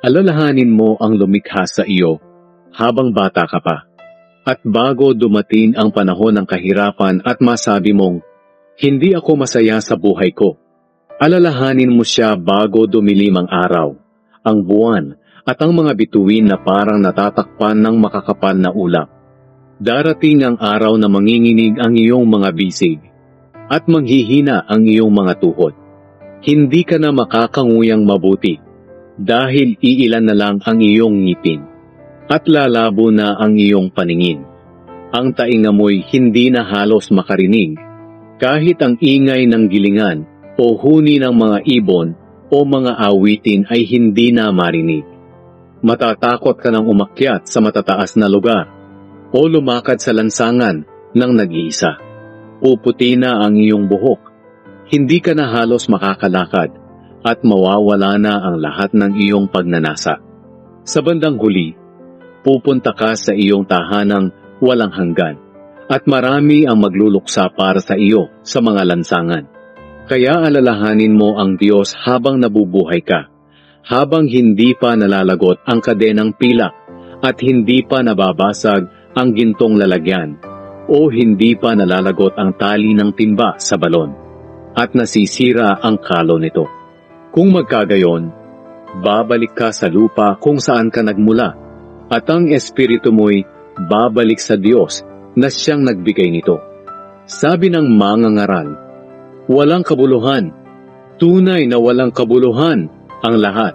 Alalahanin mo ang lumikha sa iyo habang bata ka pa. At bago dumating ang panahon ng kahirapan at masabi mong, hindi ako masaya sa buhay ko. Alalahanin mo siya bago dumilim ang araw, ang buwan, at ang mga bituin na parang natatakpan ng makakapal na ulap. Darating ang araw na manginginig ang iyong mga bisig, at manghihina ang iyong mga tuhod. Hindi ka na makakanguyang mabuti, dahil iilan na lang ang iyong ngipin, at lalabo na ang iyong paningin. Ang tainga mo'y hindi na halos makarinig, kahit ang ingay ng gilingan o huni ng mga ibon o mga awitin ay hindi na marinig. Matatakot ka nang umakyat sa matataas na lugar o lumakad sa lansangan ng nag-iisa. Puputi na ang iyong buhok, hindi ka na halos makakalakad at mawawala na ang lahat ng iyong pagnanasa. Sa bandang huli, pupunta ka sa iyong tahanang walang hanggan at marami ang magluluksa para sa iyo sa mga lansangan. Kaya alalahanin mo ang Diyos habang nabubuhay ka, habang hindi pa nalalagot ang kadenang pilak at hindi pa nababasag ang gintong lalagyan o hindi pa nalalagot ang tali ng timba sa balon at nasisira ang kalo nito. Kung magkagayon, babalik ka sa lupa kung saan ka nagmula at ang espiritu mo'y babalik sa Diyos na siyang nagbigay nito. Sabi ng mangangaral, walang kabuluhan, tunay na walang kabuluhan ang lahat